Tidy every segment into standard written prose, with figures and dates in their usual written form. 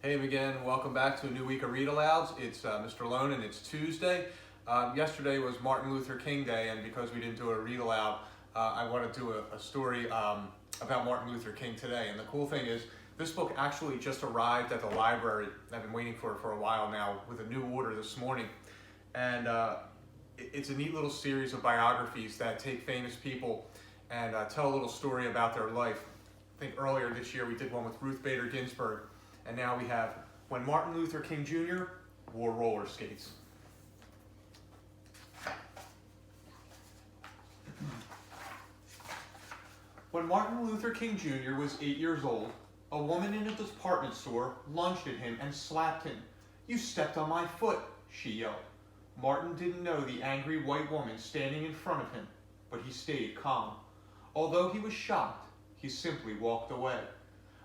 Hey again, welcome back to a new week of Read Alouds. It's Mr. Lohn and it's Tuesday. Yesterday was Martin Luther King Day, and because we didn't do a read aloud, I want to do a story about Martin Luther King today. And the cool thing is, this book actually just arrived at the library. I've been waiting for it for a while now with a new order this morning. And it's a neat little series of biographies that take famous people and tell a little story about their life. I think earlier this year we did one with Ruth Bader Ginsburg. And now we have When Martin Luther King Jr. Wore Roller Skates. When Martin Luther King Jr. was 8 years old, a woman in a department store lunged at him and slapped him. "You stepped on my foot," she yelled. Martin didn't know the angry white woman standing in front of him, but he stayed calm. Although he was shocked, he simply walked away.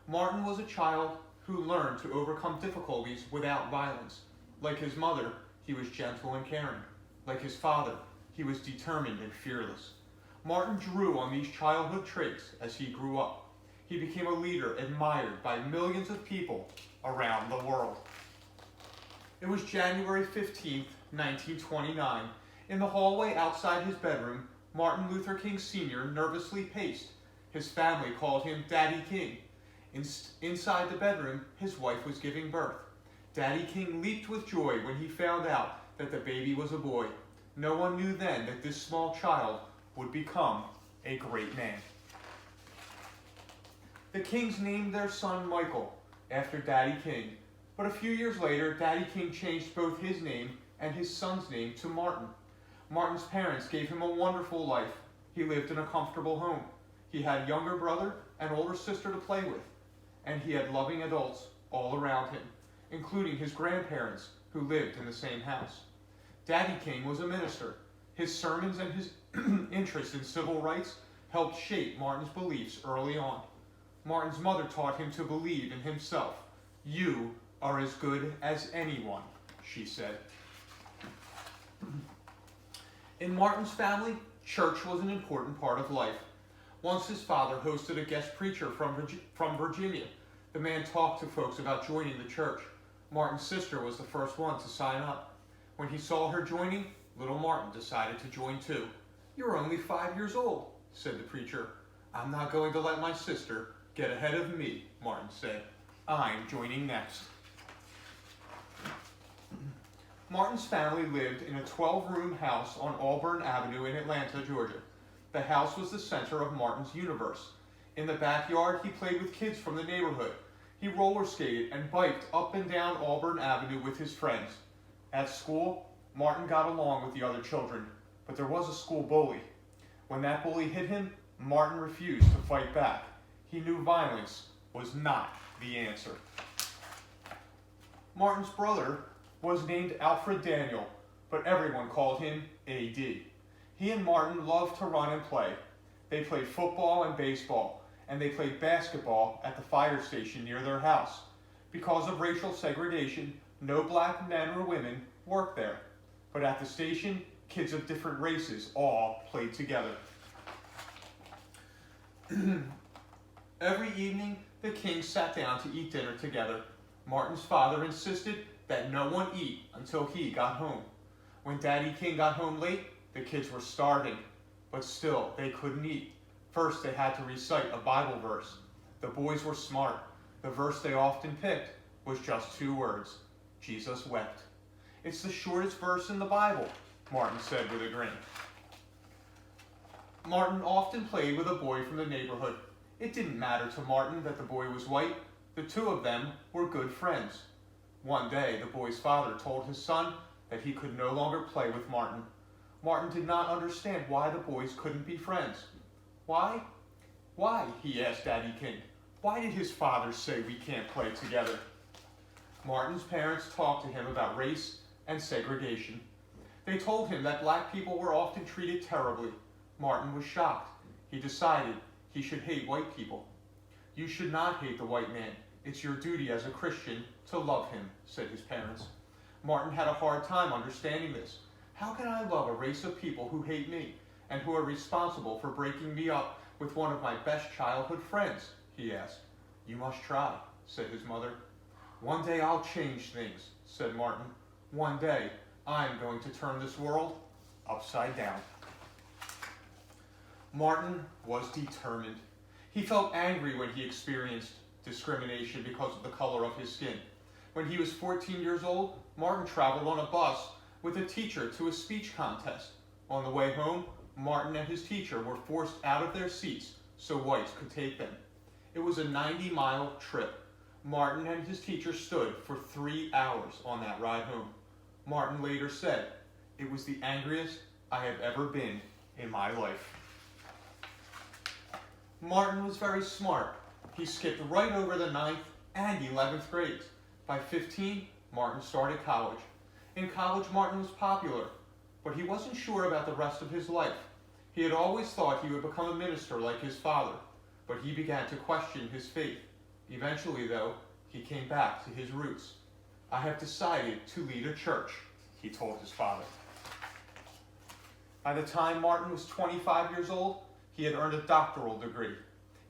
Martin was a child who learned to overcome difficulties without violence. Like his mother, he was gentle and caring. Like his father, he was determined and fearless. Martin drew on these childhood traits as he grew up. He became a leader admired by millions of people around the world. It was January 15th, 1929. In the hallway outside his bedroom, Martin Luther King Sr. nervously paced. His family called him Daddy King. Inside the bedroom, his wife was giving birth. Daddy King leaped with joy when he found out that the baby was a boy. No one knew then that this small child would become a great man. The Kings named their son Michael after Daddy King, but a few years later, Daddy King changed both his name and his son's name to Martin. Martin's parents gave him a wonderful life. He lived in a comfortable home. He had a younger brother and older sister to play with, and he had loving adults all around him, including his grandparents who lived in the same house. Daddy King was a minister. His sermons and his interest in civil rights helped shape Martin's beliefs early on. Martin's mother taught him to believe in himself. "You are as good as anyone," she said. In Martin's family, church was an important part of life. Once his father hosted a guest preacher from Virginia. The man talked to folks about joining the church. Martin's sister was the first one to sign up. When he saw her joining, little Martin decided to join too. "You're only 5 years old," said the preacher. "I'm not going to let my sister get ahead of me," Martin said. "I'm joining next." Martin's family lived in a 12-room house on Auburn Avenue in Atlanta, Georgia. The house was the center of Martin's universe. In the backyard, he played with kids from the neighborhood. He roller skated and biked up and down Auburn Avenue with his friends. At school, Martin got along with the other children, but there was a school bully. When that bully hit him, Martin refused to fight back. He knew violence was not the answer. Martin's brother was named Alfred Daniel, but everyone called him AD. He and Martin loved to run and play. They played football and baseball, and they played basketball at the fire station near their house. Because of racial segregation, no black men or women worked there. But at the station, kids of different races all played together. Every evening, the Kings sat down to eat dinner together. Martin's father insisted that no one eat until he got home. When Daddy King got home late, the kids were starving, but still they couldn't eat. First, they had to recite a Bible verse. The boys were smart. The verse they often picked was just 2 words: Jesus wept. "It's the shortest verse in the Bible," Martin said with a grin. Martin often played with a boy from the neighborhood. It didn't matter to Martin that the boy was white. The two of them were good friends. One day, the boy's father told his son that he could no longer play with Martin. Martin did not understand why the boys couldn't be friends. "Why? Why?" he asked Daddy King. "Why did his father say we can't play together?" Martin's parents talked to him about race and segregation. They told him that black people were often treated terribly. Martin was shocked. He decided he should hate white people. "You should not hate the white man. It's your duty as a Christian to love him," said his parents. Martin had a hard time understanding this. "How can I love a race of people who hate me and who are responsible for breaking me up with one of my best childhood friends?" he asked. "You must try," said his mother. "One day I'll change things," said Martin. "One day I'm going to turn this world upside down." Martin was determined. He felt angry when he experienced discrimination because of the color of his skin. When he was 14 years old, Martin traveled on a bus with a teacher to a speech contest. On the way home, Martin and his teacher were forced out of their seats so whites could take them. It was a 90-mile trip. Martin and his teacher stood for 3 hours on that ride home. Martin later said, "It was the angriest I have ever been in my life." Martin was very smart. He skipped right over the 9th and 11th grades. By 15, Martin started college. In college, Martin was popular, but he wasn't sure about the rest of his life. He had always thought he would become a minister like his father, but he began to question his faith. Eventually, though, he came back to his roots. "I have decided to lead a church," he told his father. By the time Martin was 25 years old, he had earned a doctoral degree.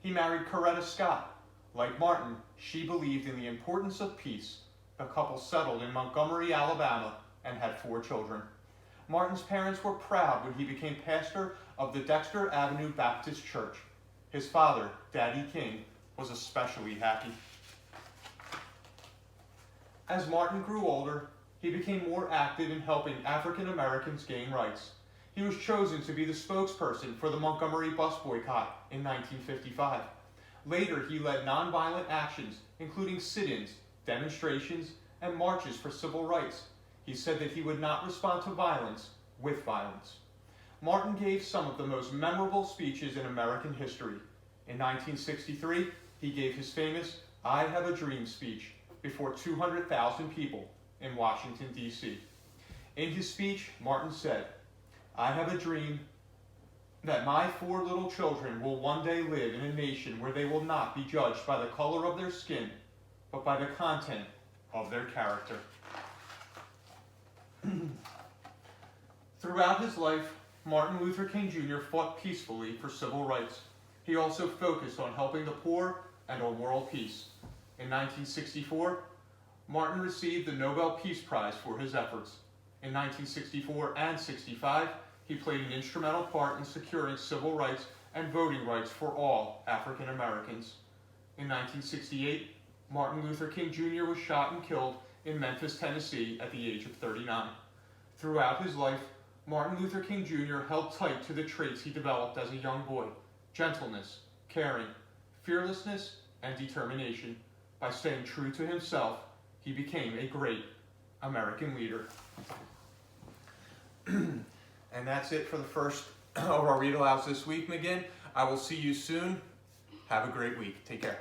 He married Coretta Scott. Like Martin, she believed in the importance of peace. The couple settled in Montgomery, Alabama, and had 4 children. Martin's parents were proud when he became pastor of the Dexter Avenue Baptist Church. His father, Daddy King, was especially happy. As Martin grew older, he became more active in helping African Americans gain rights. He was chosen to be the spokesperson for the Montgomery bus boycott in 1955. Later, he led nonviolent actions, including sit-ins, demonstrations, and marches for civil rights. He said that he would not respond to violence with violence. Martin gave some of the most memorable speeches in American history. In 1963, he gave his famous "I Have a Dream" speech before 200,000 people in Washington, D.C. In his speech, Martin said, "I have a dream that my 4 little children will one day live in a nation where they will not be judged by the color of their skin, but by the content of their character." Throughout his life, Martin Luther King Jr. fought peacefully for civil rights. He also focused on helping the poor and on world peace. In 1964, Martin received the Nobel Peace Prize for his efforts. In 1964 and 65, he played an instrumental part in securing civil rights and voting rights for all African Americans. In 1968, Martin Luther King Jr. was shot and killed in Memphis, Tennessee at the age of 39. Throughout his life, Martin Luther King Jr. held tight to the traits he developed as a young boy: gentleness, caring, fearlessness, and determination. By staying true to himself, he became a great American leader. And that's it for the first of our read-alouds this week, McGinn. I will see you soon. Have a great week. Take care.